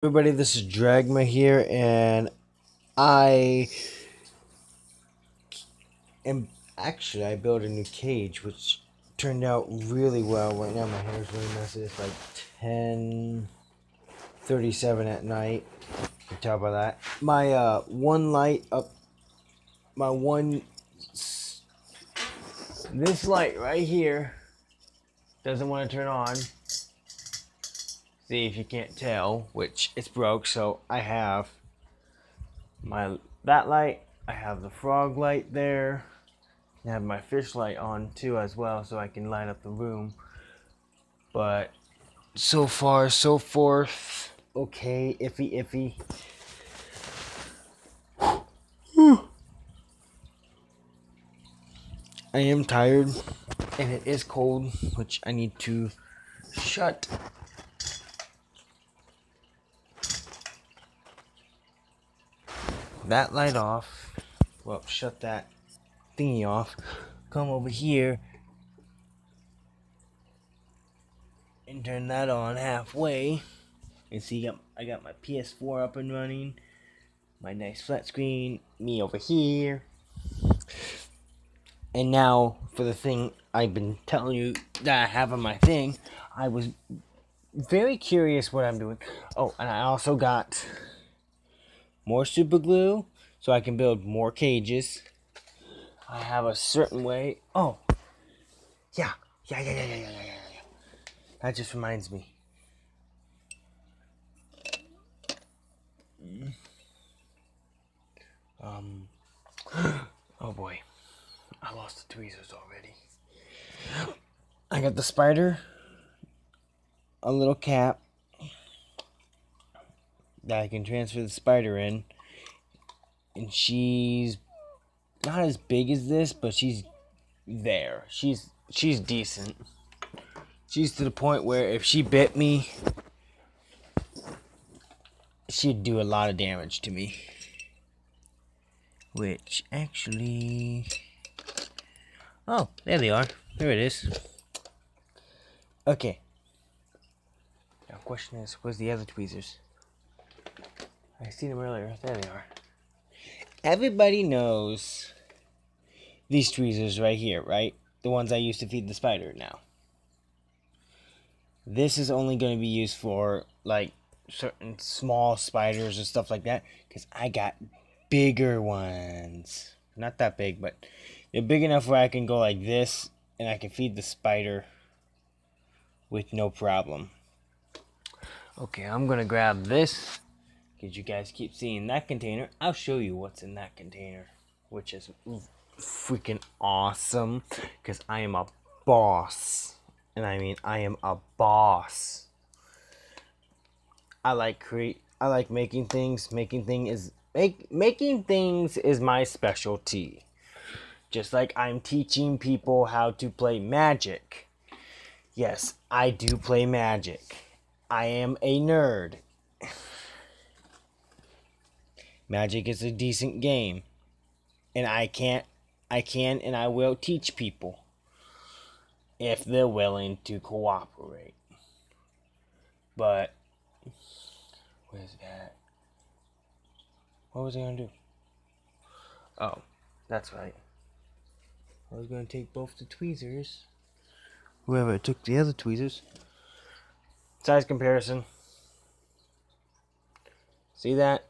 Everybody, this is Dragma here, and I am I built a new cage, which turned out really well. Right now, my hair's really messy. It's like 10:37 at night. You can tell by that. My one light up, my one, this light right here doesn't want to turn on. See if you can't tell, which it's broke. So I have that light. I have the frog light there. I have my fish light on too as well, so I can light up the room. But so far, so forth. Okay, iffy. I am tired, and it is cold, which I need to shut that light off. Well, shut that thingy off. Come over here and turn that on halfway. And see, I got my PS4 up and running. My nice flat screen. Me over here. And now for the thing I've been telling you that I have on my thing. I was very curious what I'm doing. Oh, and I also got more super glue so I can build more cages. I have a certain way. Oh, yeah. That just reminds me. Oh boy. I lost the tweezers already. I got the spider, a little cap that I can transfer the spider in, and she's not as big as this, but she's there. She's decent. She's to the point where if she bit me, she'd do a lot of damage to me. Which actually, oh, there they are. There it is. Okay. Now, question is, where's the other tweezers? I seen them earlier. There they are. Everybody knows these tweezers right here, right? The ones I used to feed the spider now. This is only going to be used for, like, certain small spiders or stuff like that. Because I got bigger ones. Not that big, but they're big enough where I can go like this. And I can feed the spider with no problem. Okay, I'm going to grab this. Because you guys keep seeing that container. I'll show you what's in that container. Which is freaking awesome. Because I am a boss. And I mean, I am a boss. I like making things. Making things is my specialty. Just like I'm teaching people how to play Magic. Yes, I do play Magic. I am a nerd. Magic is a decent game. And I can and I will teach people if they're willing to cooperate. But where's that? What was I gonna do? Oh, that's right. I was gonna take both the tweezers. Whoever took the other tweezers. Size comparison. See that?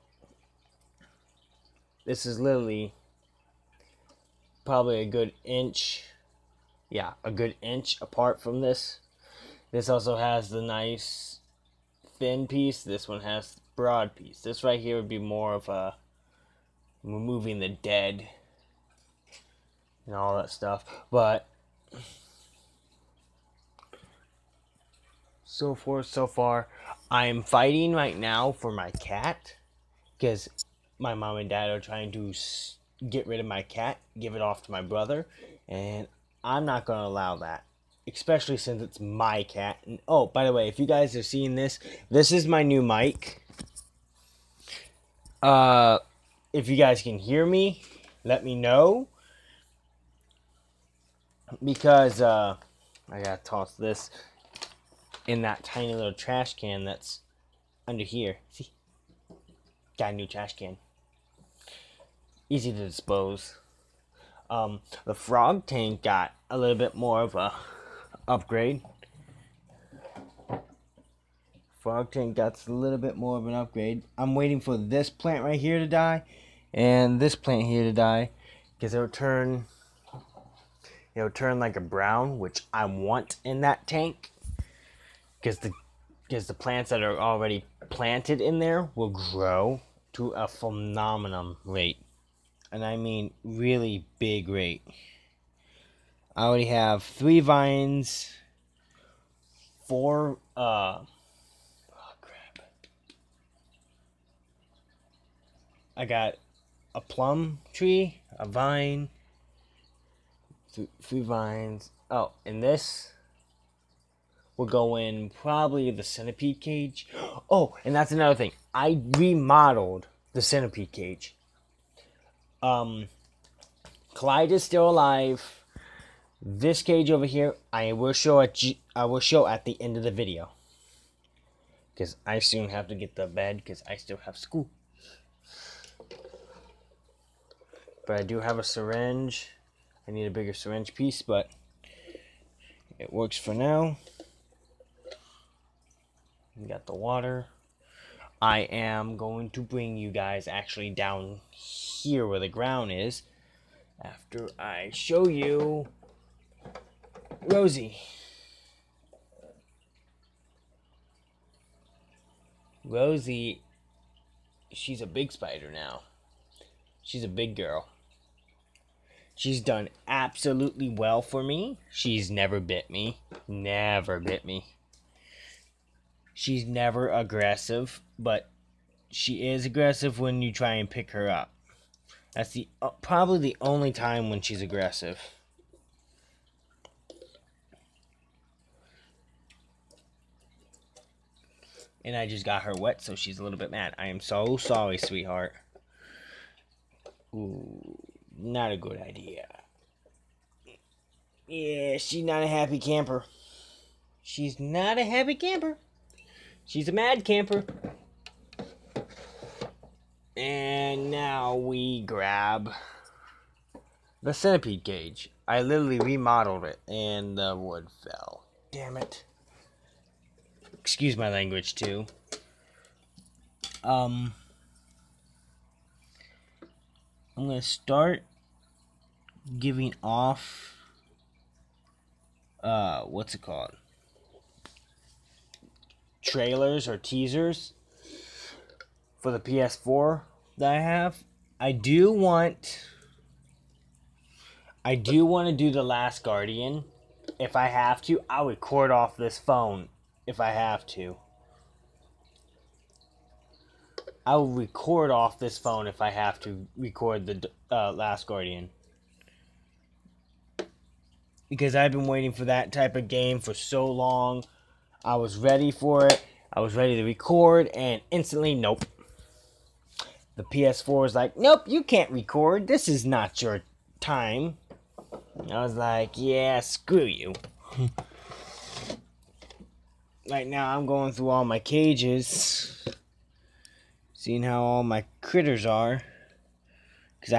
This is literally probably a good inch. Yeah, a good inch apart from this. This also has the nice thin piece. This one has the broad piece. This right here would be more of a removing the dead and all that stuff. But so far, I am fighting right now for my cat because my mom and dad are trying to get rid of my cat, give it off to my brother, and I'm not going to allow that. Especially since it's my cat. And, oh, by the way, if you guys are seeing this, this is my new mic. If you guys can hear me, let me know. Because, I gotta toss this in that tiny little trash can that's under here. See? Got a new trash can. Easy to dispose. The frog tank got a little bit more of a upgrade. Frog tank got a little bit more of an upgrade. I'm waiting for this plant right here to die and this plant here to die, because it'll turn like a brown, which I want in that tank, because the plants that are already planted in there will grow to a phenomenal rate, and I mean really big rate. I already have 3 vines, 4 I got a plum tree, a vine, 3 vines. Oh, and this will go in probably the centipede cage. Oh, and that's another thing. I remodeled the centipede cage. Clyde is still alive. This cage over here, I will show at the end of the video, because I soon have to get to bed because I still have school. But I do have a syringe. I need a bigger syringe piece, but it works for now. We got the water. I am going to bring you guys actually down here where the ground is after I show you Rosie. Rosie, she's a big spider now. She's a big girl. She's done absolutely well for me. She's never bit me. Never bit me. She's never aggressive, but she is aggressive when you try and pick her up. That's the probably the only time when she's aggressive. And I just got her wet, so she's a little bit mad. I am so sorry, sweetheart. Ooh, not a good idea. Yeah, she's not a happy camper. She's not a happy camper. She's a mad camper. And now we grab the centipede cage. I literally remodeled it, and the wood fell. Damn it. Excuse my language, too. I'm going to start giving off, what's it called? Trailers or teasers for the PS4 that I have. I do want to do The Last Guardian. If I have to, I'll record off this phone if I have to. I'll record off this phone if I have to record the Last Guardian. Because I've been waiting for that type of game for so long. I was ready for it. I was ready to record, and instantly, nope. The PS4 is like, nope, you can't record. This is not your time. I was like, yeah, screw you. Right now, I'm going through all my cages, seeing how all my critters are. Because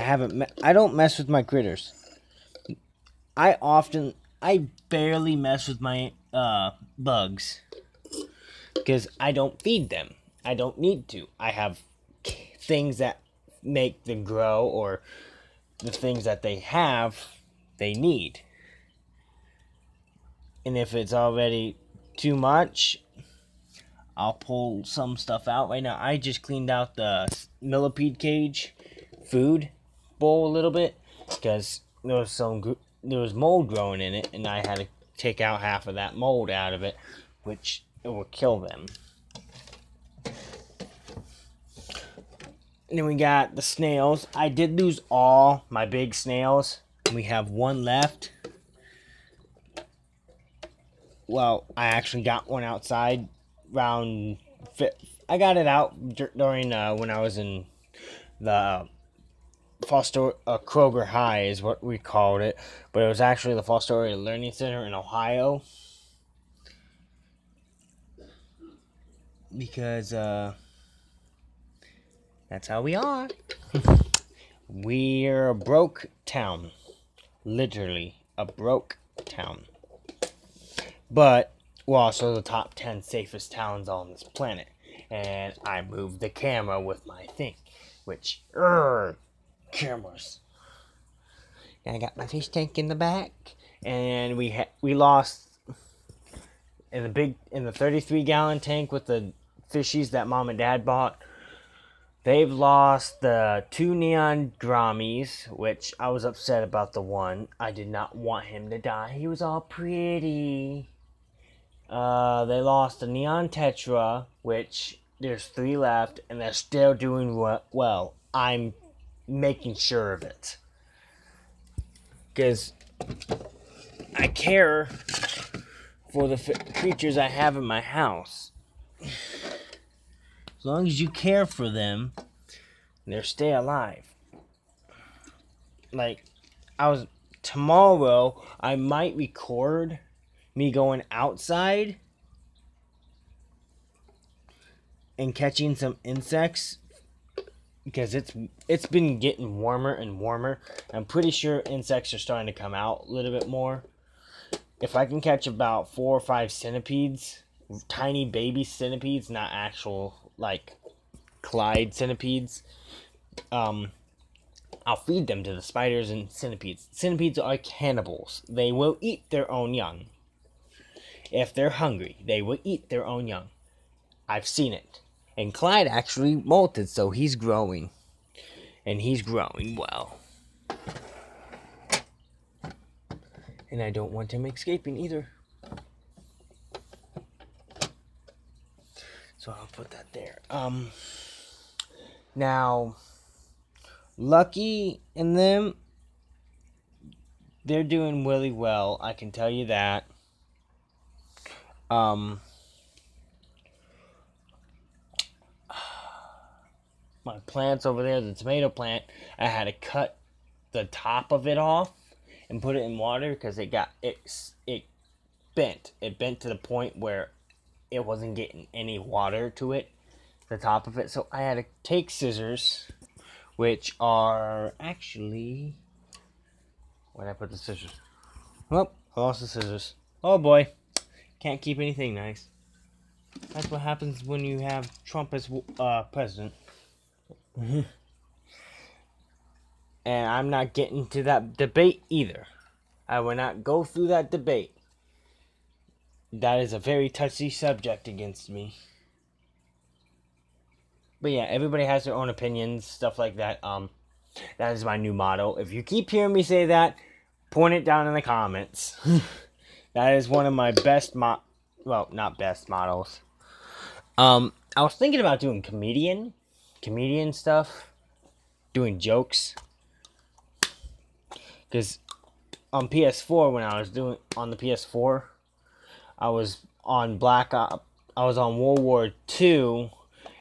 I don't mess with my critters. I barely mess with my bugs, because I don't feed them. I don't need to. I have things that make them grow, or the things that they have, they need. And if it's already too much, I'll pull some stuff out. Right now, I just cleaned out the millipede cage food bowl a little bit, because there was mold growing in it, and I had to take out half of that mold out of it, which it will kill them. And then we got the snails. I did lose all my big snails. We have one left. Well, I actually got one outside around. I got it out during when I was in the Foster Kroger High is what we called it, but it was actually the Fostoria Learning Center in Ohio. because that's how we are. We're a broke town. Literally a broke town. But we're also the top 10 safest towns on this planet. And I moved the camera with my thing. Which, cameras. And I got my fish tank in the back. And we lost in the 33-gallon tank with the fishies that Mom and Dad bought. They've lost the 2 neon Grammies, which I was upset about the one. I did not want him to die. He was all pretty. They lost a neon Tetra, which there's 3 left, and they're still doing well. I'm making sure of it. Because I care for the creatures I have in my house. As long as you care for them, they'll stay alive. Like, tomorrow, I might record me going outside and catching some insects, because it's been getting warmer and warmer. I'm pretty sure insects are starting to come out a little bit more. If I can catch about 4 or 5 centipedes, tiny baby centipedes, not actual like Clyde centipedes, I'll feed them to the spiders and centipedes. Centipedes are cannibals. They will eat their own young. If they're hungry, they will eat their own young. I've seen it. And Clyde actually molted, so he's growing. And he's growing well. And I don't want him escaping either. So I'll put that there. Now, Lucky and them, they're doing really well. I can tell you that. My plants over there, the tomato plant, I had to cut the top of it off and put it in water because it bent. It bent to the point where it wasn't getting any water to it, the top of it. So I had to take scissors, which are actually, where'd I put the scissors? Oh, I lost the scissors. Oh boy, can't keep anything nice. That's what happens when you have Trump as president. And I'm not getting to that debate either. I will not go through that debate. That is a very touchy subject against me. But yeah, everybody has their own opinions, stuff like that. That is my new motto. If you keep hearing me say that, point it down in the comments. That is one of my best well, not best mottos. I was thinking about doing comedian stuff, doing jokes. Because on PS4, when I was doing on the PS4, I was on I was on World War II,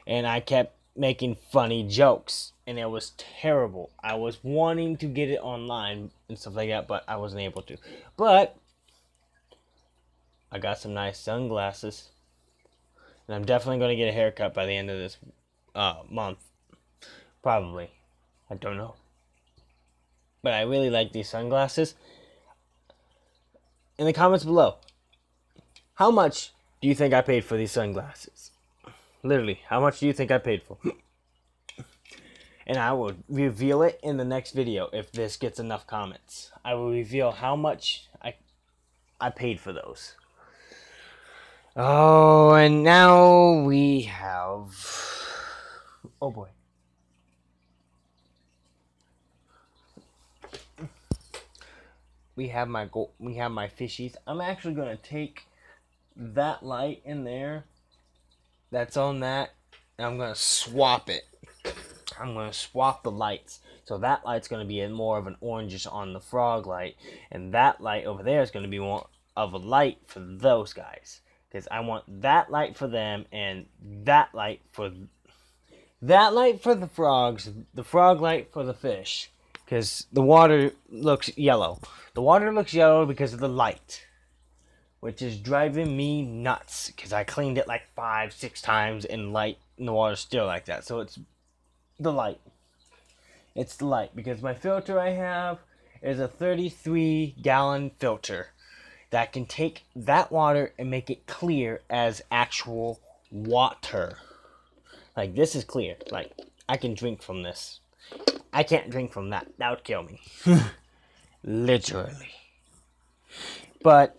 and I kept making funny jokes, and it was terrible. I was wanting to get it online and stuff like that, but I wasn't able to. But I got some nice sunglasses, and I'm definitely going to get a haircut by the end of this month. Probably. I don't know. But I really like these sunglasses. In the comments below, how much do you think I paid for these sunglasses? Literally, how much do you think I paid for? And I will reveal it in the next video if this gets enough comments. I will reveal how much I paid for those. Oh, and now we have... Oh boy. We have my fishies. I'm actually going to take that light in there that's on that, and I'm going to swap it. I'm going to swap the lights. So that light's going to be more of an orangish on the frog light, and that light over there is going to be more of a light for those guys. Because I want that light for them, and that light for the frogs, the frog light for the fish. Because the water looks yellow. The water looks yellow because of the light. which is driving me nuts because I cleaned it like 5-6 times and the water's still like that. So it's the light. It's the light because my filter I have is a 33-gallon filter that can take that water and make it clear as actual water. Like, this is clear. Like, I can drink from this. I can't drink from that. That would kill me. Literally. But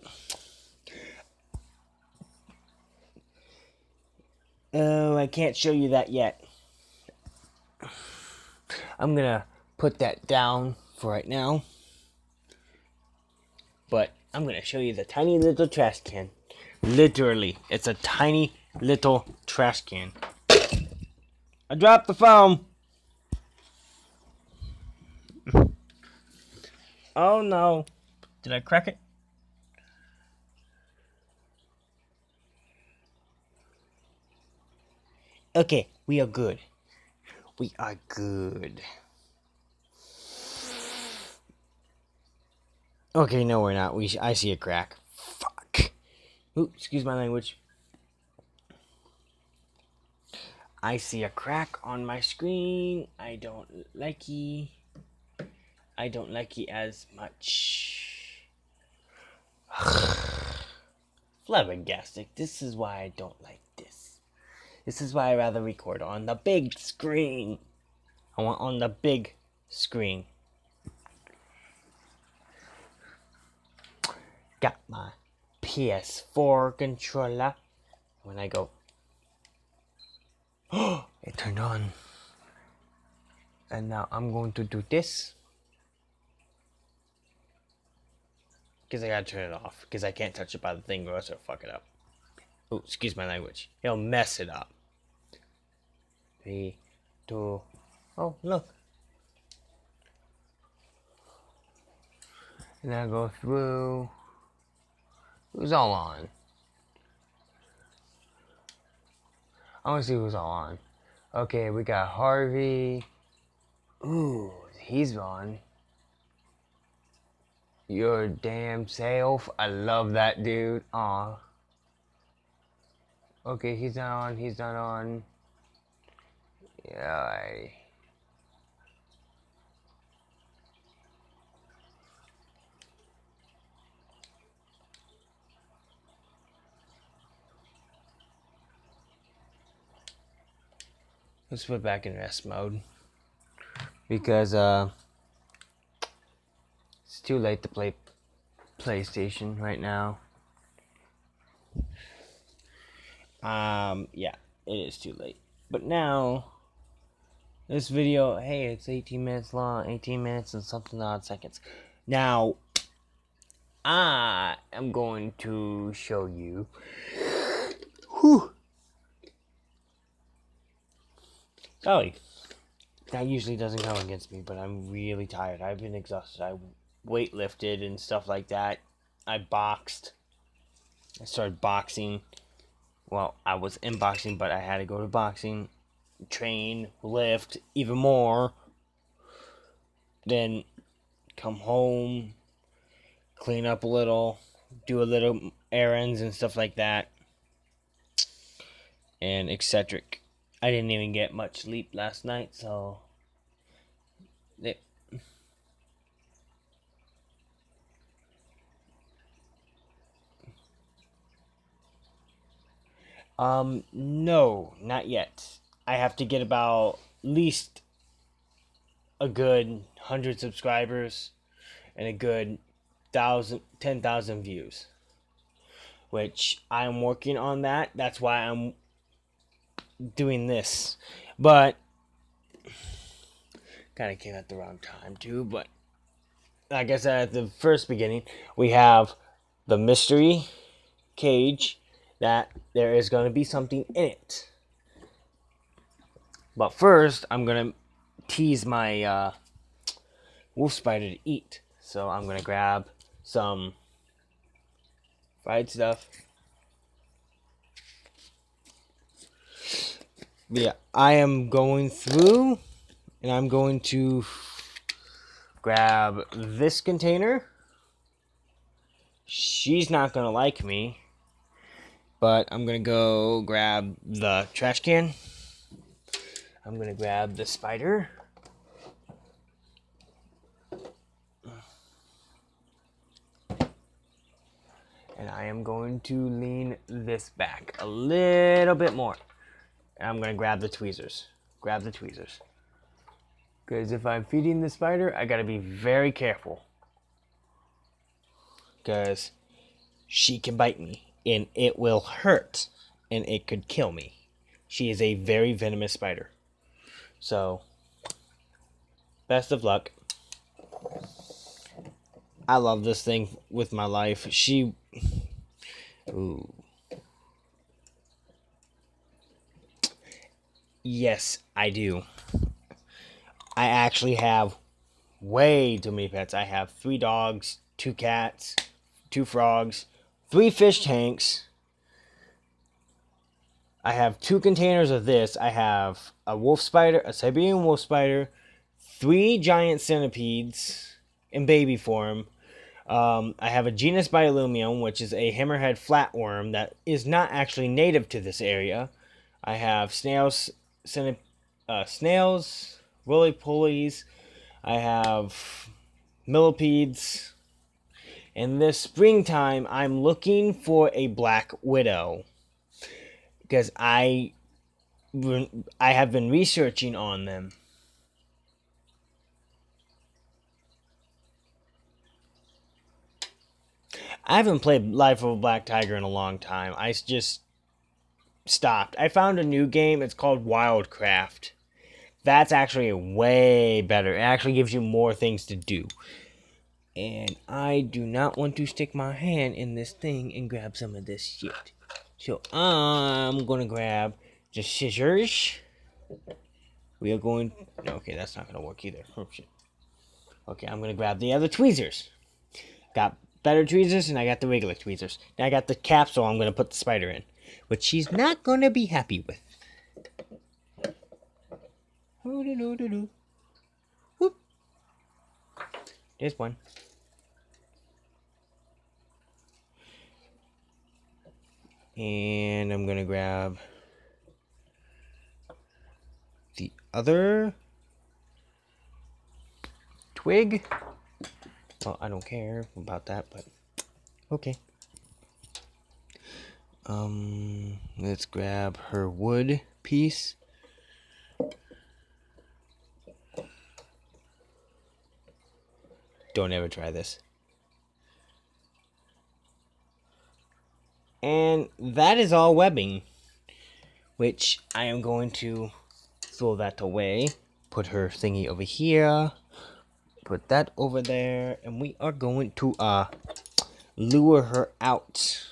I can't show you that yet. I'm gonna put that down for right now. But I'm gonna show you the tiny little trash can. Literally, it's a tiny little trash can. I dropped the phone. Oh no. Did I crack it? Okay, we are good. We are good. Okay, no, we're not. I see a crack. Fuck. Ooh, excuse my language. I see a crack on my screen. I don't like it. I don't like it as much. Flabbergastic. This is why I don't like this. This is why I rather record on the big screen. I want on the big screen. Got my PS4 controller. When I go, oh, it turned on. And now I'm going to do this. Because I gotta turn it off. Because I can't touch it by the thing or else it'll fuck it up. Oh, excuse my language. He'll mess it up. 3, 2, oh, look. And I go through. Who's all on? I want to see who's all on. Okay, we got Harvey. Ooh, he's on. Your damn self. I love that dude. Aw. Okay, he's not on. He's not on. Yeah. Let's put back in rest mode. Because, it's too late to play PlayStation right now. Yeah, it is too late. But now, this video, hey, it's 18 minutes long, 18 minutes and something odd seconds. Now, I am going to show you. Whew. Golly, that usually doesn't come against me, but I'm really tired. I've been exhausted. I weightlifted and stuff like that. I boxed. I started boxing. Well, I was in boxing, but I had to go to boxing, train, lift even more. Then come home, clean up a little, do a little errands and stuff like that, and eccentric. I didn't even get much sleep last night, so no, not yet. I have to get about at least a good 100 subscribers and a good 10,000 views, which I'm working on that. That's why I'm doing this, but kind of came at the wrong time too. But like I said at the first beginning, we have the mystery cage that there is going to be something in it. But first, I'm going to tease my wolf spider to eat. So I'm going to grab some fried stuff. Yeah, I am going through and I'm going to grab this container She's not gonna like me. But I'm gonna go grab the trash can. I'm gonna grab the spider. And I am going to lean this back a little bit more. And I'm gonna grab the tweezers. Grab the tweezers. Because if I'm feeding the spider, I gotta be very careful. Because she can bite me and it will hurt and it could kill me. She is a very venomous spider. So, best of luck. I love this thing with my life. Ooh. Yes, I do. I actually have way too many pets. I have 3 dogs, 2 cats, 2 frogs, 3 fish tanks. I have 2 containers of this. I have a wolf spider, a Siberian wolf spider, 3 giant centipedes in baby form. I have a genus Biolumium, which is a hammerhead flatworm that is not actually native to this area. I have snails, roly-polies. I have millipedes. In this springtime, I'm looking for a black widow because I have been researching on them. I haven't played Life of a Black Tiger in a long time. I just stopped. I found a new game. It's called Wildcraft. That's actually way better. It actually gives you more things to do. And I do not want to stick my hand in this thing and grab some of this shit. So I'm going to grab the scissors. We are going... Okay, that's not going to work either. Oh, shit. Okay, I'm going to grab the other tweezers. Got better tweezers and I got the regular tweezers. Now I got the capsule I'm going to put the spider in. Which she's not going to be happy with. Whoop. There's one. And I'm going to grab the other twig. Well, I don't care about that, but okay. Let's grab her wood piece. Don't ever try this. And that is all webbing, which I am going to throw that away. Put her thingy over here. Put that over there. And we are going to lure her out.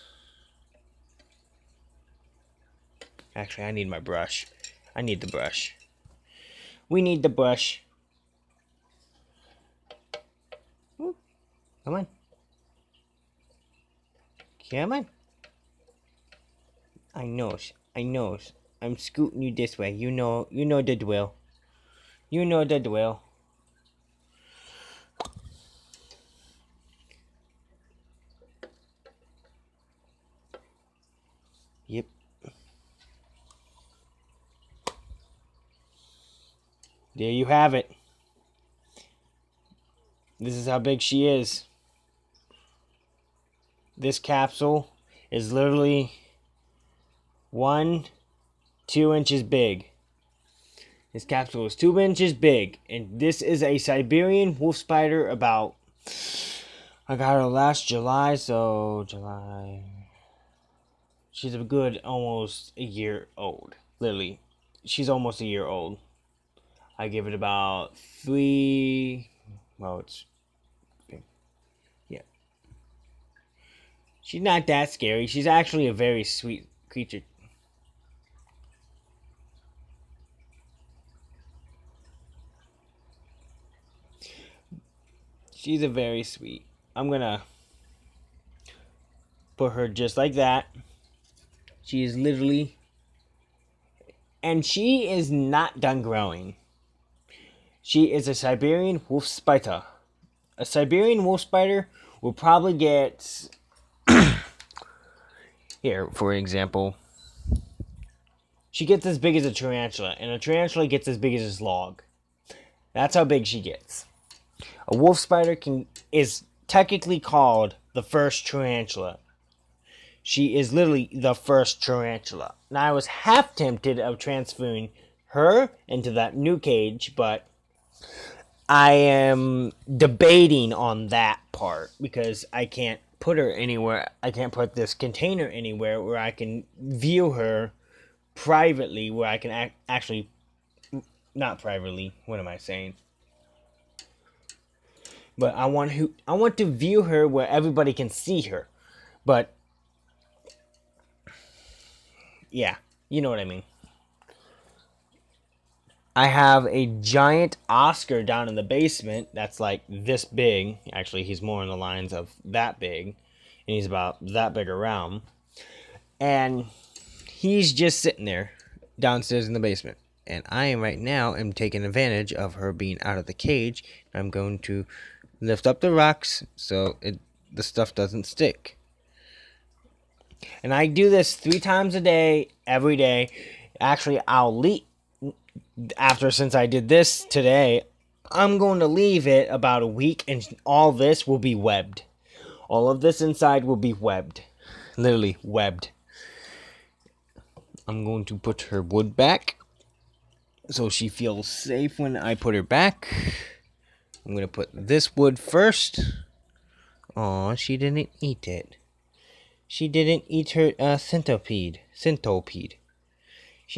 Actually, I need my brush. I need the brush. We need the brush. Ooh, come on. Come on. I know. I'm scooting you this way. You know the drill. You know the drill. Yep. There you have it. This is how big she is. This capsule is literally 2 inches big. This capsule is 2 inches big. And this is a Siberian wolf spider about... I got her last July, so July... She's a good almost a year old. Literally. She's almost a year old. I give it about 3... Well, it's... Yeah. She's not that scary. She's actually a very sweet creature. She's a very sweet. I'm gonna put her just like that. She is literally... And she is not done growing. She is a Siberian wolf spider. A Siberian wolf spider will probably get Here, for example, she gets as big as a tarantula, and a tarantula gets as big as this log. That's how big she gets. A wolf spider is technically called the first tarantula. She is literally the first tarantula. Now, I was half tempted of transferring her into that new cage, but I am debating on that part because I can't put her anywhere. I can't put this container anywhere where I can view her privately, where I can actually, not privately, what am I saying? But I want to view her where everybody can see her. But yeah, you know what I mean. I have a giant Oscar down in the basement that's like this big. Actually, he's more in the lines of that big. And he's about that big around. And he's just sitting there downstairs in the basement. And I am right now taking advantage of her being out of the cage. I'm going to lift up the rocks so the stuff doesn't stick. And I do this 3 times a day, every day. Actually, I'll leave. Since I did this today, I'm going to leave it about a week, and all this will be webbed. All of this inside will be webbed. Literally webbed. I'm going to put her wood back so she feels safe when I put her back. I'm going to put this wood first. Aw, she didn't eat it. She didn't eat her centipede. She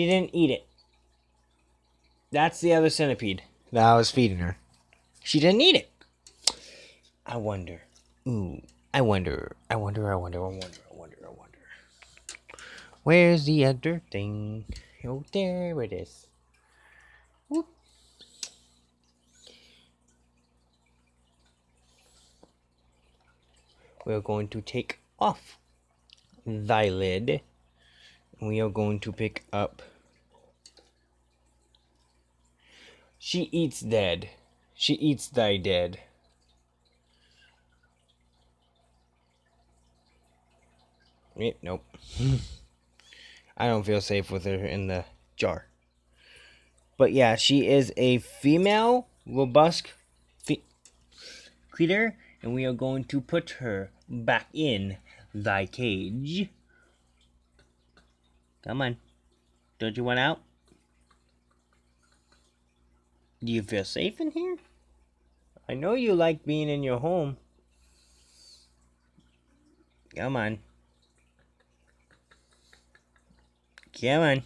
didn't eat it. That's the other centipede that I was feeding her. She didn't eat it. I wonder. I wonder. Where's the other thing? Oh, there it is. Whoop. We're going to take off thy lid. We are going to pick up. She eats dead. She eats thy dead. Nope. I don't feel safe with her in the jar. But yeah, she is a female robust creature, and we are going to put her back in thy cage. Come on. Don't you want out? Do you feel safe in here? I know you like being in your home. Come on. Come on.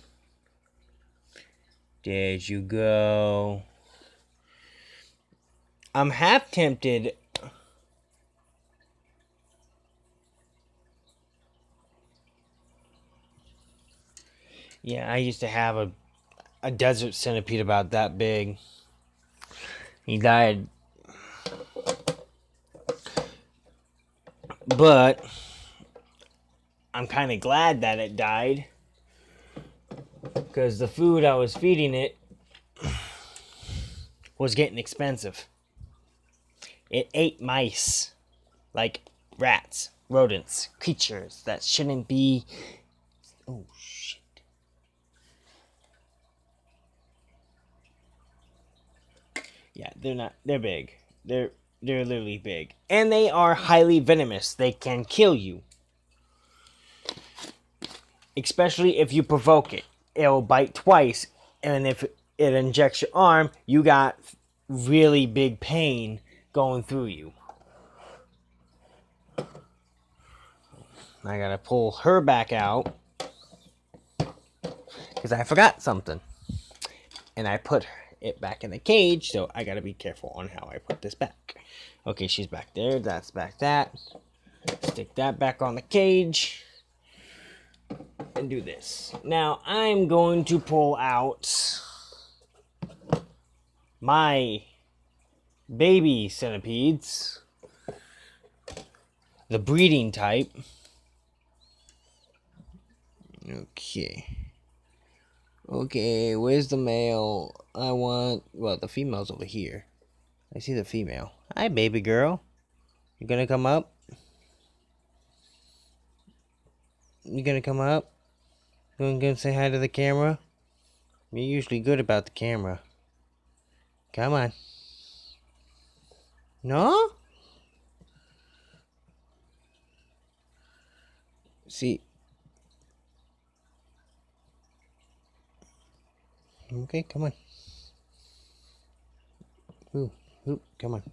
There you go. I'm half tempted. Yeah, I used to have a desert centipede about that big. He died. But I'm kind of glad that it died, because the food I was feeding it was getting expensive. It ate mice, like rats, rodents, creatures that shouldn't be. Oh shit. Yeah, they're big. They're literally big. And they are highly venomous. They can kill you. Especially if you provoke it. It'll bite twice. And if it injects your arm, you got really big pain going through you. I gotta pull her back out, because I forgot something. And I put it back in the cage, so I gotta be careful on how I put this back. Okay, she's back there. That's back that. Stick that back on the cage. And do this. Now, I'm going to pull out my baby centipedes. The breeding type. Okay, where's the male? The female's over here. I see the female. Hi, baby girl. You gonna come up? You gonna come up? You gonna say hi to the camera? You're usually good about the camera. Come on. No? See. Okay, come on. Ooh, come on.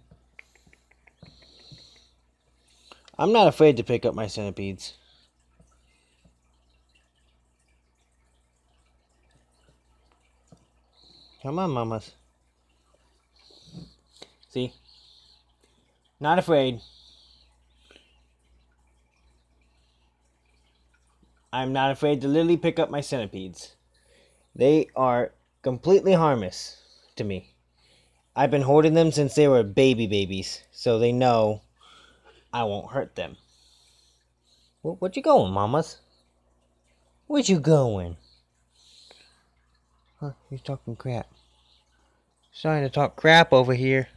I'm not afraid to pick up my centipedes. Come on, mamas. See? Not afraid. I'm not afraid to literally pick up my centipedes. They are completely harmless to me. I've been holding them since they were babies, so they know I won't hurt them. Where you going, mamas? Where you going? Huh, you're talking crap. Starting to talk crap over here.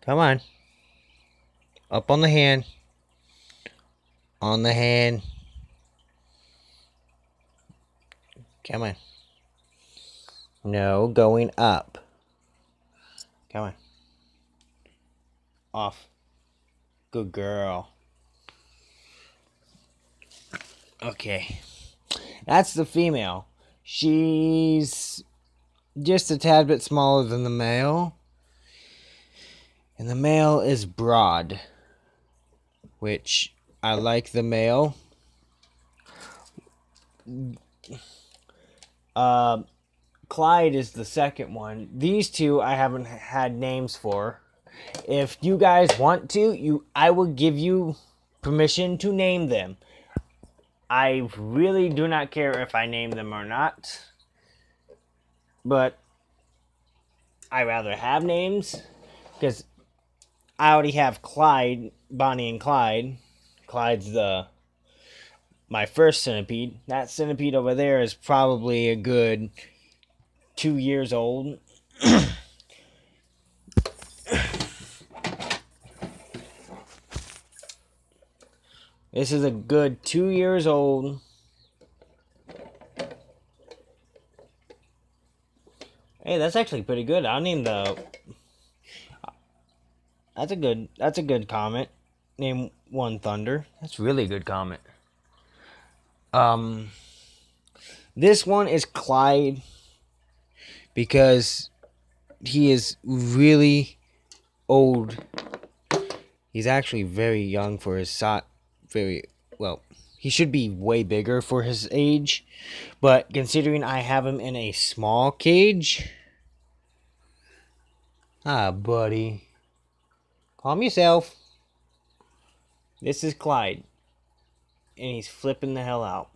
Come on. Up on the hand. On the hand. Come on. No, going up. Come on. Off. Good girl. Okay. That's the female. She's just a tad bit smaller than the male. And the male is broad, which I like the male. Clyde is the second one. These two I haven't had names for. If you guys want to, I will give you permission to name them. I really do not care if I name them or not. But I rather have names, because I already have Clyde, Bonnie and Clyde. Clyde's my first centipede. That centipede over there is probably a good 2 years old. This is a good 2 years old. Hey, that's actually pretty good. I'll name the... That's a good comment. Name one Thunder. That's really a good comment. This one is Clyde, because he is really old. He's actually very young for his size. He should be way bigger for his age, but considering I have him in a small cage... Ah, buddy. Calm yourself. This is Clyde, and he's flipping the hell out.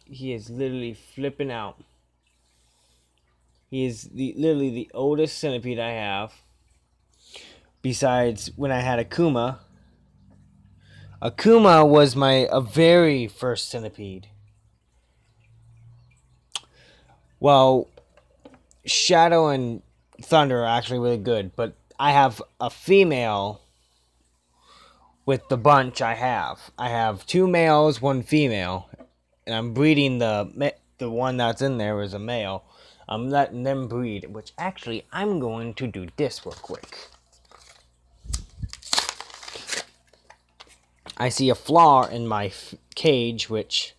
He is literally flipping out. He is literally the oldest centipede I have. Besides, when I had Akuma. Akuma was my very first centipede. Well, Shadow and Thunder are actually really good, but I have a female with the bunch I have. I have 2 males, 1 female, and I'm breeding the one that's in there is a male. I'm letting them breed, which actually I'm going to do this real quick. I see a flaw in my cage, which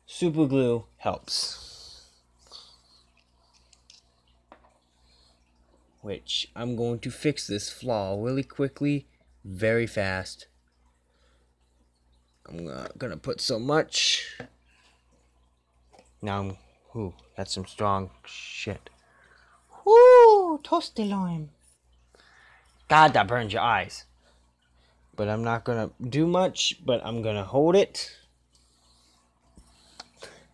super glue helps. Which I'm going to fix this flaw really quickly, very fast. I'm not gonna put so much. Now that's some strong shit. Woo, toasty lime. God, that burns your eyes. But I'm not gonna do much, but I'm gonna hold it.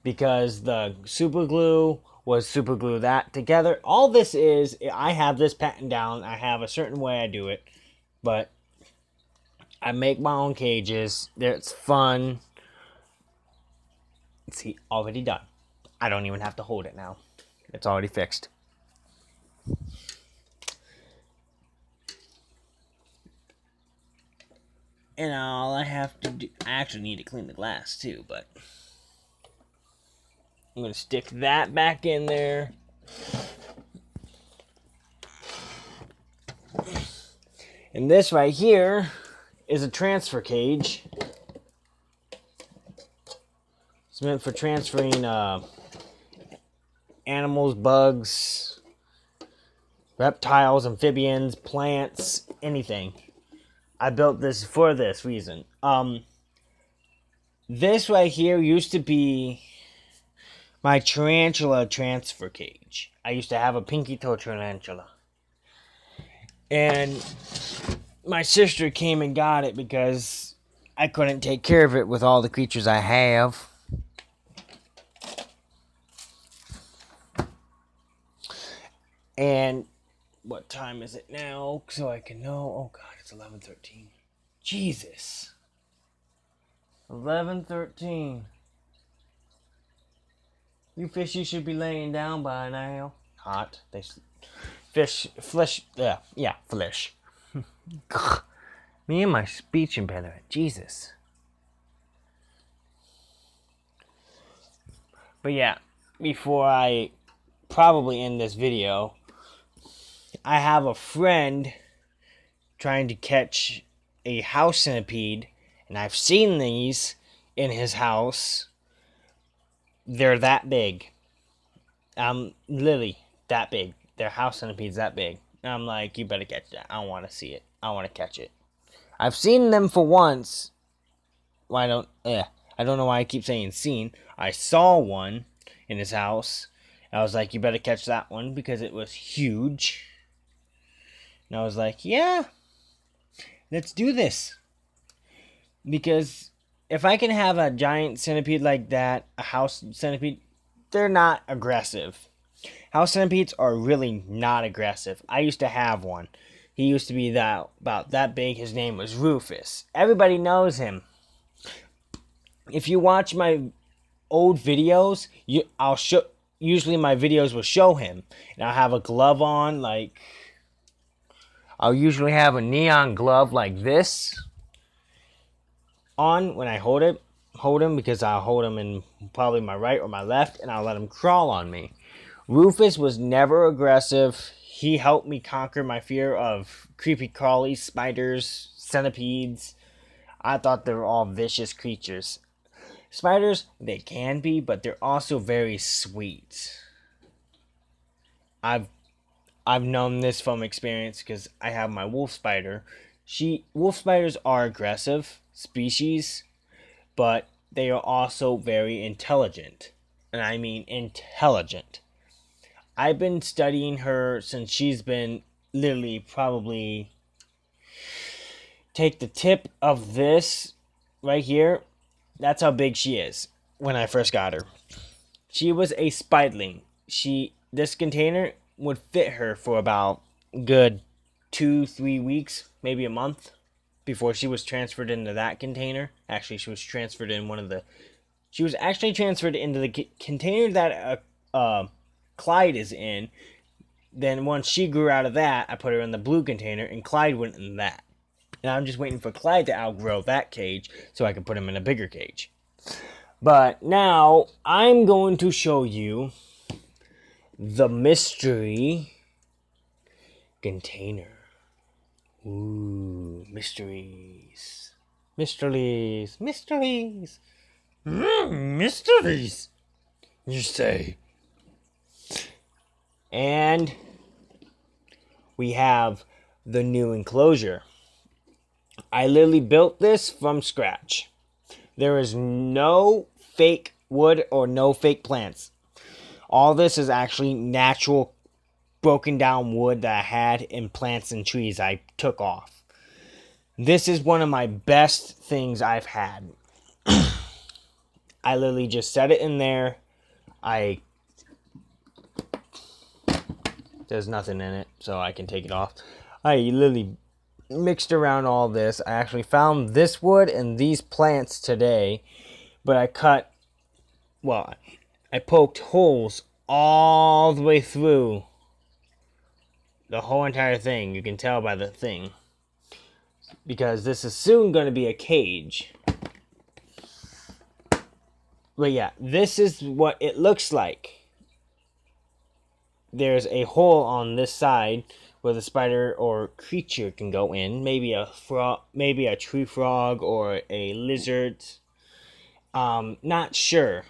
Because the super glue was super glue that together. All this is, I have this pattern down. I have a certain way I do it. But I make my own cages. It's fun. See, already done. I don't even have to hold it now. It's already fixed. And all I have to do, I actually need to clean the glass too, but I'm going to stick that back in there. And this right here is a transfer cage. It's meant for transferring animals, bugs, reptiles, amphibians, plants, anything. I built this for this reason. This right here used to be my tarantula transfer cage. I used to have a pinky toe tarantula. And my sister came and got it because I couldn't take care of it with all the creatures I have. And what time is it now? So I can know. Oh God, it's 11:13. Jesus. 11:13. You fishy should be laying down by now. Hot. They flesh. Yeah, flesh. Me and my speech impediment. Jesus. But yeah, before I probably end this video, I have a friend trying to catch a house centipede, and I've seen these in his house. They're that big. Literally that big. Their house centipede's that big. And I'm like, you better catch that. I want to see it. I want to catch it. I've seen them for once. I don't know why I keep saying seen. I saw one in his house. I was like, you better catch that one because it was huge. And I was like, yeah, let's do this. Because if I can have a giant centipede like that, a house centipede, they're not aggressive. House centipedes are really not aggressive. I used to have one. He used to be about that big. His name was Rufus. Everybody knows him. If you watch my old videos, usually my videos will show him. And I'll have a glove on, like, I'll usually have a neon glove like this on when I hold him, because I'll hold him in probably my right or my left, and I'll let him crawl on me. Rufus was never aggressive. He helped me conquer my fear of creepy crawlies, spiders, centipedes. I thought they were all vicious creatures. Spiders, they can be, but they're also very sweet. I've known this from experience because I have my wolf spider. Wolf spiders are aggressive species, but they are also very intelligent. And I mean intelligent. I've been studying her since she's been literally probably, take the tip of this right here. That's how big she is when I first got her. She was a spiderling. This container would fit her for about good 2-3 weeks, maybe a month, before she was transferred into that container. Actually, she was transferred in she was actually transferred into the container that Clyde is in. Then once she grew out of that, I put her in the blue container, and Clyde went in that. And I'm just waiting for Clyde to outgrow that cage so I can put him in a bigger cage. But now I'm going to show you the mystery container. Ooh, mysteries. Mysteries. Mysteries. Mysteries. You say. And we have the new enclosure. I literally built this from scratch. There is no fake wood or no fake plants. All this is actually natural broken down wood that I had in plants and trees I took off. This is one of my best things I've had. I literally just set it in there. There's nothing in it, so I can take it off. I literally mixed around all this. I actually found this wood and these plants today, but I poked holes all the way through the whole entire thing. You can tell by the thing. because this is soon going to be a cage. But yeah, this is what it looks like. There's a hole on this side where the spider or creature can go in. Maybe a frog, maybe a tree frog or a lizard. Not sure.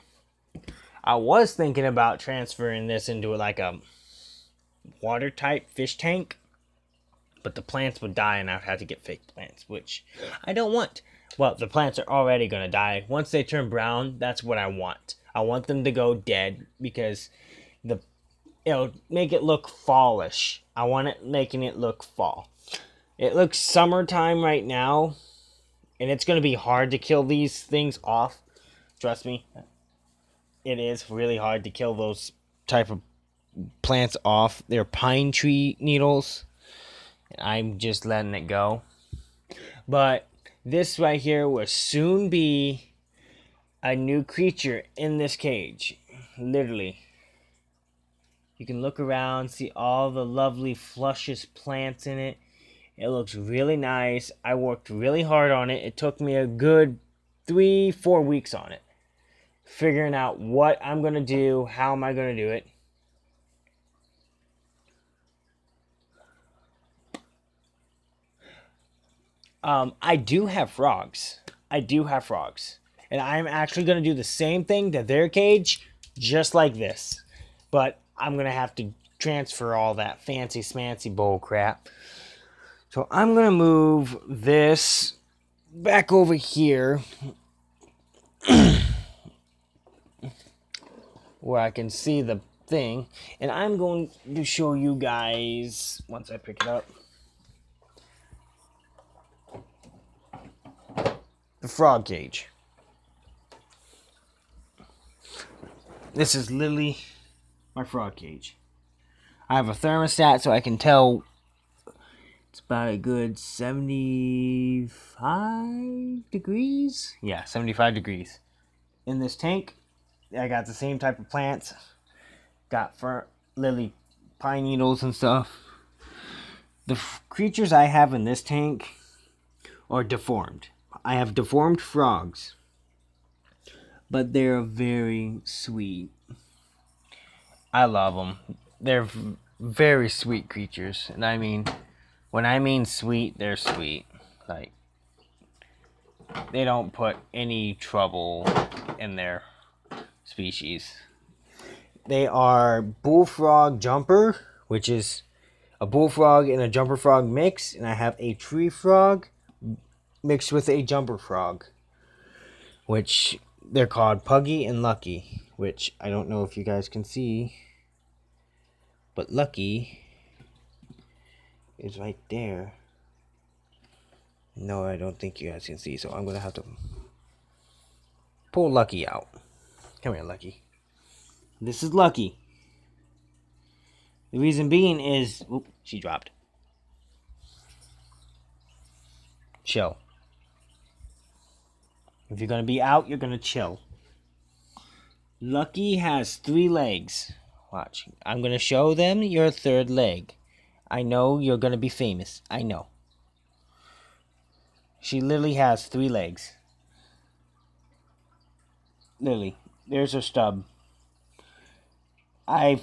I was thinking about transferring this into like a water type fish tank, but the plants would die and I'd have to get fake plants, which I don't want. Well, the plants are already going to die. Once they turn brown, that's what I want. I want them to go dead because it'll make it look fallish. I want it making it look fall. It looks summertime right now, and it's going to be hard to kill these things off. Trust me. It is really hard to kill those type of plants off. They're pine tree needles. I'm just letting it go. But this right here will soon be a new creature in this cage. Literally. You can look around, see all the lovely flushes plants in it. It looks really nice. I worked really hard on it. It took me a good 3-4 weeks on it. Figuring out what I'm going to do, how am I going to do it. I do have frogs. And I'm actually going to do the same thing to their cage, just like this. But I'm going to have to transfer all that fancy smancy bull crap. So I'm going to move this back over here. Where I can see the thing. And I'm going to show you guys, once I pick it up, the frog cage. This is literally my frog cage. I have a thermostat so I can tell it's about a good 75 degrees. Yeah, 75 degrees. In this tank, I got the same type of plants. Got lily pine needles and stuff. The creatures I have in this tank are deformed. I have deformed frogs, but they're very sweet. I love them. They're very sweet creatures, and I mean, when I mean sweet, they're sweet. Like, they don't put any trouble in their species. They are bullfrog jumper, which is a bullfrog and a jumper frog mix, and I have a tree frog mixed with a jumper frog, which they're called Puggy and Lucky, which I don't know if you guys can see, but Lucky is right there. No, I don't think you guys can see, so I'm gonna have to pull Lucky out. Come here, Lucky. This is Lucky. The reason being is, oop, she dropped. Chill. If you're going to be out, you're going to chill. Lucky has 3 legs. Watch. I'm going to show them your 3rd leg. I know you're going to be famous. I know. She literally has 3 legs. Literally. There's her stub. I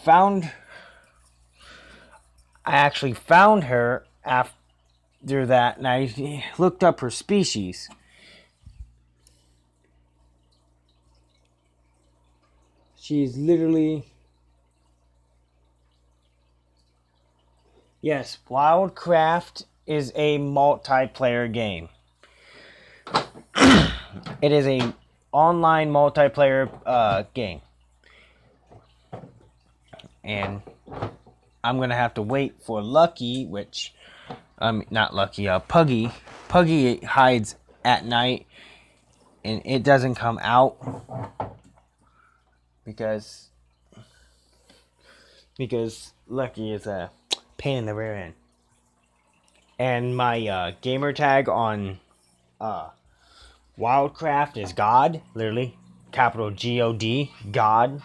actually found her after that, and I looked up her species. She's literally... Yes, Wildcraft is a multiplayer game. It is a online multiplayer game. And I'm going to have to wait for Lucky, which... not Lucky, Puggy. Puggy hides at night, and it doesn't come out. Because Lucky is a pain in the rear end. And my gamer tag on Wildcraft is God, literally, capital G-O-D, God.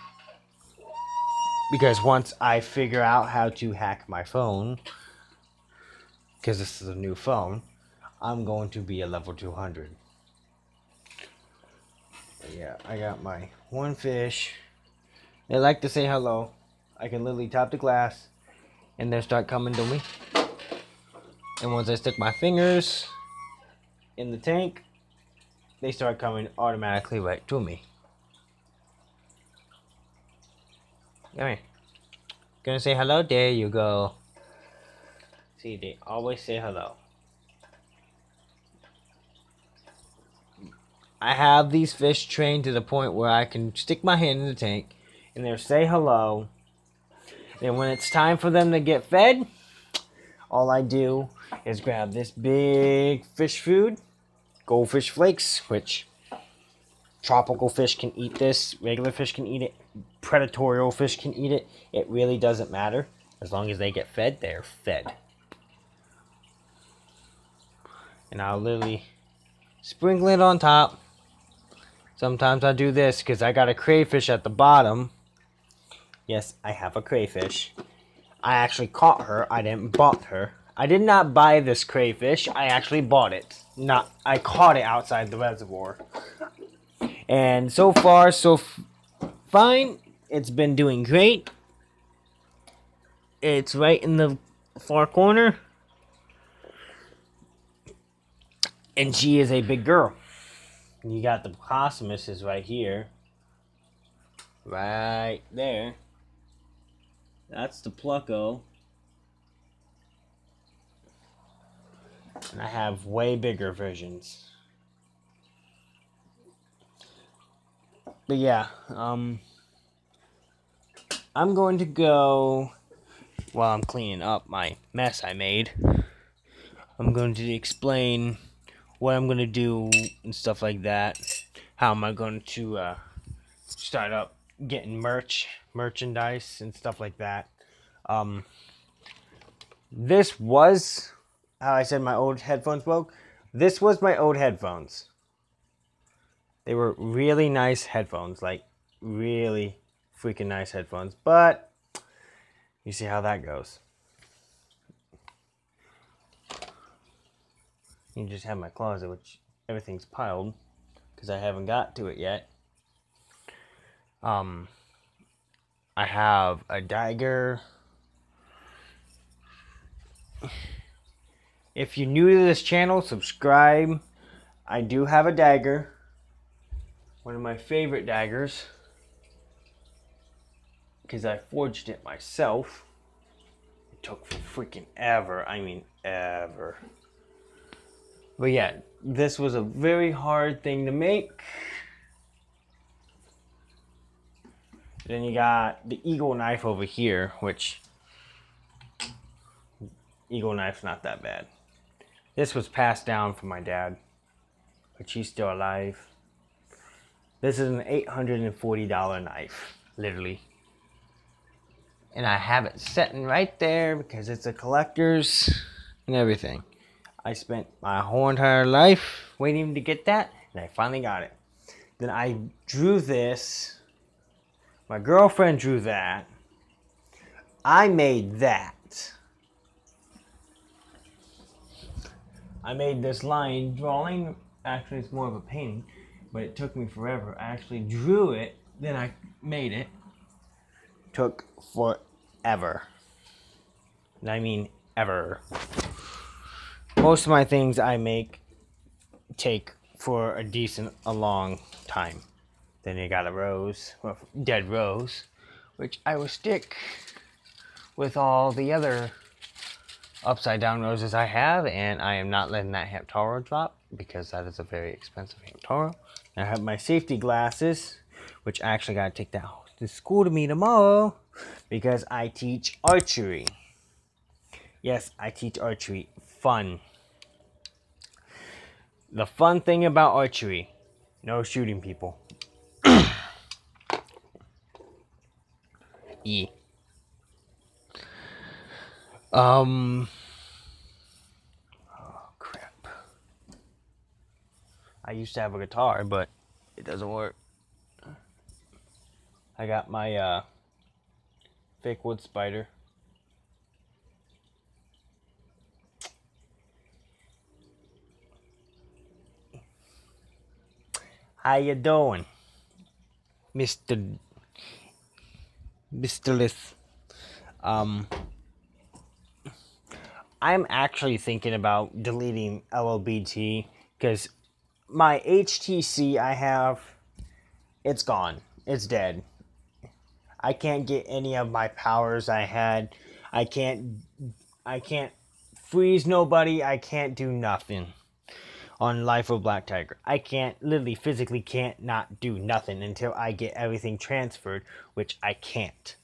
Because once I figure out how to hack my phone, because this is a new phone, I'm going to be a level 200. But yeah, I got my one fish. They like to say hello. I can literally tap the glass and they start coming to me. And once I stick my fingers in the tank, they start coming automatically right to me. Come here. Gonna say hello? There you go. See, they always say hello. I have these fish trained to the point where I can stick my hand in the tank and they'll say hello. And when it's time for them to get fed, all I do is grab this big fish food, goldfish flakes, which tropical fish can eat this, regular fish can eat it, predatorial fish can eat it. It really doesn't matter. As long as they get fed, they're fed. And I'll literally sprinkle it on top. Sometimes I do this because I got a crayfish at the bottom. Yes, I have a crayfish. I actually caught her. I didn't bought her. I did not buy this crayfish. I actually bought it. I caught it outside the reservoir. And so far, so fine. It's been doing great. It's right in the far corner. And she is a big girl. You got the Pocosmuses right here. Right there. That's the Plucko. And I have way bigger versions. But yeah, I'm going to go, while I'm cleaning up my mess I made, I'm going to explain what I'm going to do and stuff like that. How am I going to start up getting merchandise and stuff like that. This was how I said my old headphones broke. This was my old headphones. They were really nice headphones, like really freaking nice headphones, but you see how that goes. You just have my closet, which everything's piled because I haven't got to it yet. I have a dagger. If you're new to this channel, subscribe. I do have a dagger. One of my favorite daggers. Because I forged it myself. It took freaking ever. I mean, ever. But yeah, this was a very hard thing to make. Then you got the eagle knife over here, which eagle knife's not that bad. This was passed down from my dad, which he's still alive. This is an $840 knife, literally. And I have it sitting right there because it's a collector's and everything. I spent my whole entire life waiting to get that, and I finally got it. Then I drew this. My girlfriend drew that. I made that. I made this line drawing. Actually, it's more of a painting, but it took me forever. I actually drew it, then I made it. Took forever. And I mean ever. Most of my things I make take for a long time. Then you got a rose, well, dead rose, which I will stick with all the other upside down roses I have, and I am not letting that Hamtaro drop because that is a very expensive Hamtaro. I have my safety glasses, which I actually got to take that to school to me tomorrow because I teach archery. Yes, I teach archery. Fun. The fun thing about archery, no shooting people. Oh crap. I used to have a guitar, but it doesn't work. I got my fake wood spider. How you doing, Mr. Mr. Lith? I'm actually thinking about deleting LLBT because my HTC I have, it's gone. It's dead. I can't get any of my powers I had. I can't freeze nobody. I can't do nothing on Life of Black Tiger. I can't, literally physically can't not do nothing until I get everything transferred, which I can't.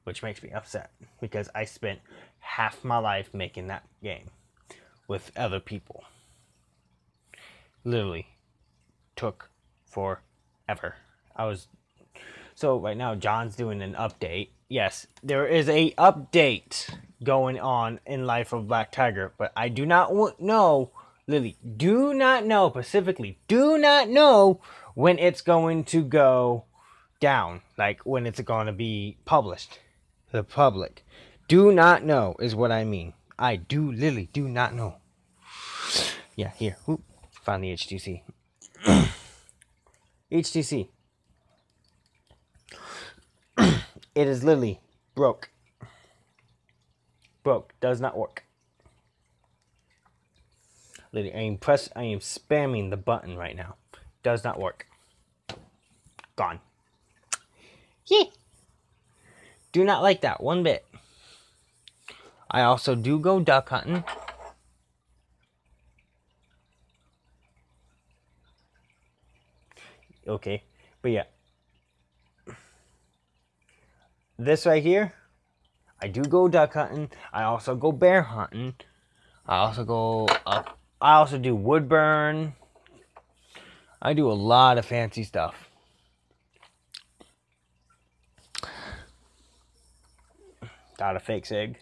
Which makes me upset because I spent half my life making that game with other people. Literally took forever. So right now John's doing an update. Yes, there is a update going on in Life of Black Tiger, but I do not know, Lily, do not know, specifically, do not know when it's going to go down, like when it's going to be published to the public. Do not know is what I mean. I do literally do not know. Yeah, here. Oop, found the HTC. HTC. It is literally broke. Broke. Does not work. Literally, I am spamming the button right now. Does not work. Gone. Yeah. Do not like that one bit. I also do go duck hunting. Okay, but yeah. This right here, I do go duck hunting. I also go bear hunting. I also do wood burn. I do a lot of fancy stuff. Got a fake sig.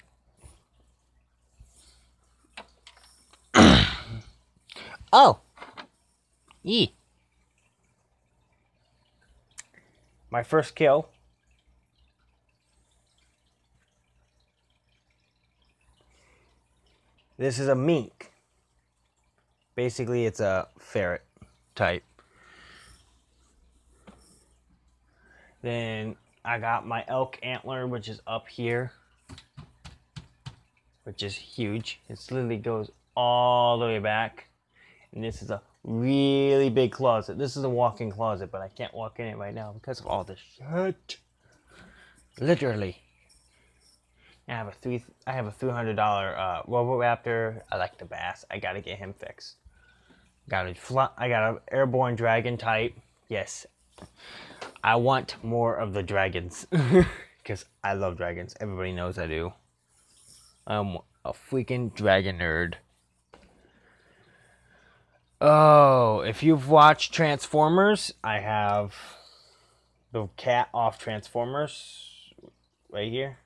Oh! Yee. My first kill. This is a mink. Basically, it's a ferret type. Then I got my elk antler, which is up here, which is huge. It literally goes all the way back. And this is a really big closet. This is a walk-in closet, but I can't walk in it right now because of all this shit. Literally. I have a $300 Roboraptor. I like the bass. I gotta get him fixed. I got an airborne dragon type. Yes. I want more of the dragons. Because I love dragons. Everybody knows I do. I'm a freaking dragon nerd. Oh, if you've watched Transformers, I have the cat off Transformers right here.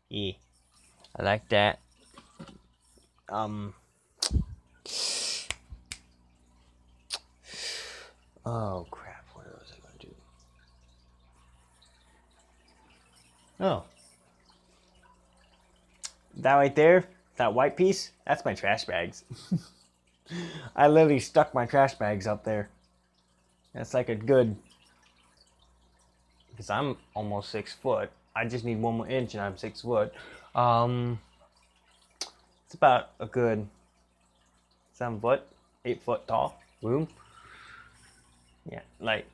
Yeah, I like that. Oh crap, what was I going to do? Oh. That right there, that white piece, that's my trash bags. I literally stuck my trash bags up there. That's like a good, because I'm almost 6 foot. I just need 1 more inch and I'm 6 foot. It's about a good 7 foot, 8 foot tall room. Yeah, like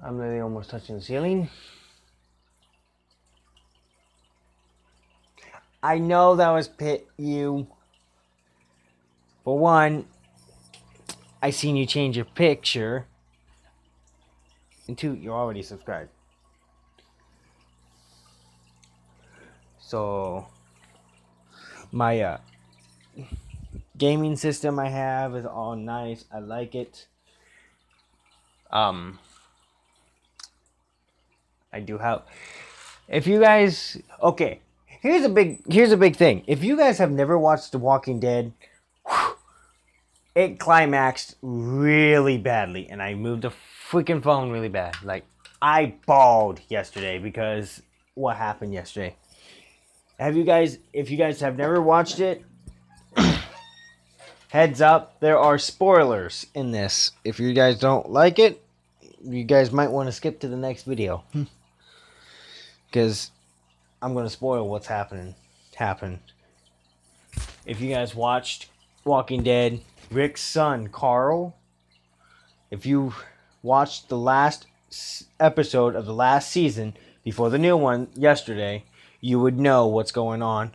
I'm literally almost touching the ceiling. I know that was pit you. For one, I seen you change your picture. And two, you're already subscribed. So my gaming system I have is all nice. I like it. I do have, if you guys, okay, here's a big thing. If you guys have never watched The Walking Dead, it climaxed really badly, and I moved the freaking phone really bad. Like, I bawled yesterday because what happened yesterday. If you guys have never watched it, heads up, there are spoilers in this. If you guys don't like it, you guys might want to skip to the next video. Because I'm going to spoil what's happened. If you guys watched Walking Dead, Rick's son, Carl, if you watched the last episode of the last season before the new one yesterday, you would know what's going on.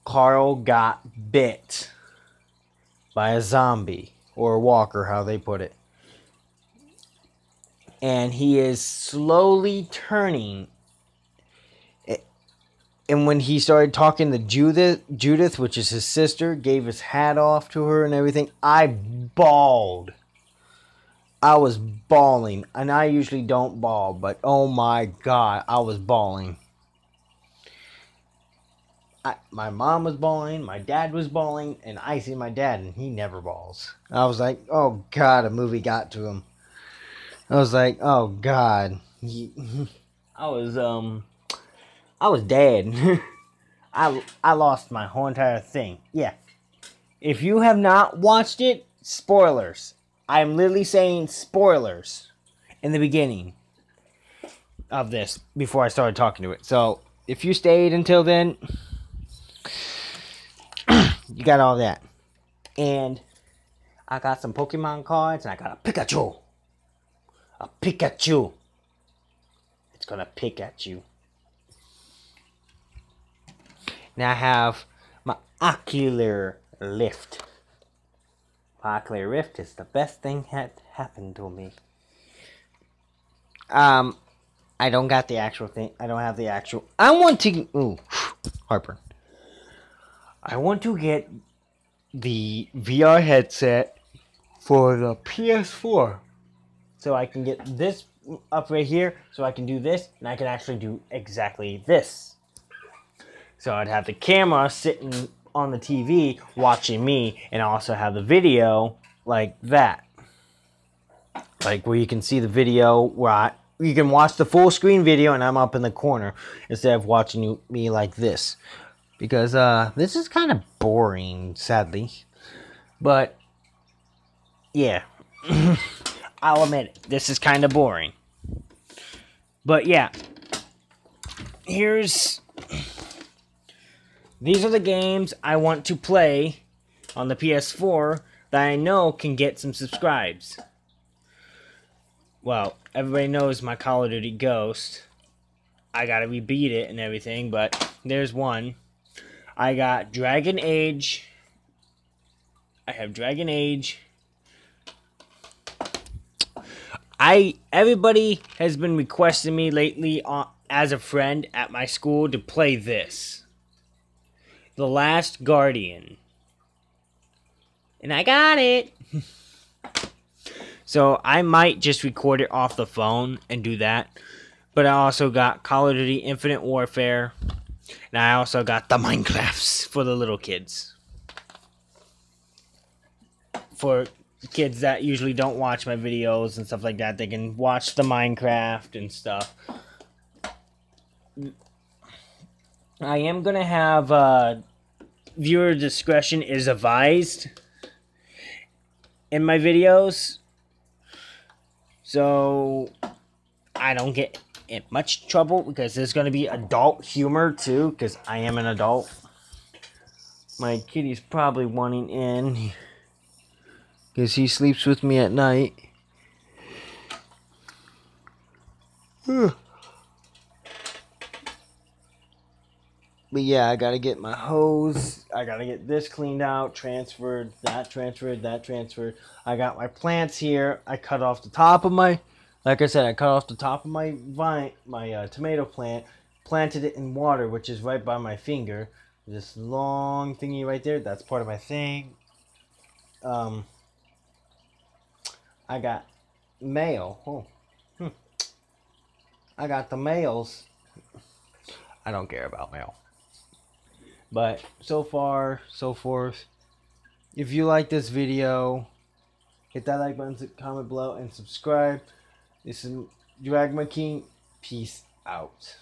Carl got bit by a zombie, or a walker, how they put it. And he is slowly turning. And when he started talking to Judith, which is his sister, gave his hat off to her and everything, I bawled. I was bawling. And I usually don't bawl, but oh my God, I was bawling. My mom was bawling, my dad was bawling, and I see my dad, and he never bawls. I was like, oh God, a movie got to him. I was like, oh God. I was dead. I lost my whole entire thing. Yeah. If you have not watched it, spoilers. I'm literally saying spoilers in the beginning of this before I started talking to it. So, if you stayed until then, you got all that. And I got some Pokemon cards, and I got a Pikachu. A Pikachu. It's gonna pick at you. Now I have my Ocular Rift. Ocular Rift is the best thing that happened to me. I don't got the actual thing. I don't have the actual. I want to. Ooh, heartburn. I want to get the VR headset for the PS4. So I can get this up right here. So I can do this. And I can actually do exactly this. So I'd have the camera sitting on the TV watching me. And I also have the video like that. Like where you can see the video where you can watch the full screen video and I'm up in the corner. Instead of watching me like this. Because this is kind of boring, sadly. But, yeah. I'll admit it. This is kind of boring. But, yeah. These are the games I want to play on the PS4 that I know can get some subscribes. Well, everybody knows my Call of Duty Ghost. I gotta rebeat it and everything, but there's one. I got Dragon Age. I have Dragon Age. Everybody has been requesting me lately as a friend at my school to play this. The Last Guardian. And I got it. So I might just record it off the phone and do that. But I also got Call of Duty Infinite Warfare. And I also got the Minecrafts for the little kids. For kids that usually don't watch my videos and stuff like that, they can watch the Minecraft and stuff. I am going to have viewer discretion is advised in my videos. So I don't get in much trouble because there's going to be adult humor too because I am an adult. My kitty's probably wanting in because he sleeps with me at night. But yeah, I gotta get my hose. I gotta get this cleaned out, transferred, that transferred, that transferred. I got my plants here. I cut off the top of my, like I said, I cut off the top of my vine, my tomato plant, planted it in water, which is right by my finger. This long thingy right there, that's part of my thing. I got mail. I got the mails. I don't care about mail. But so far, so forth. If you like this video, hit that like button, comment below, and subscribe. This is Dragma King. Peace out.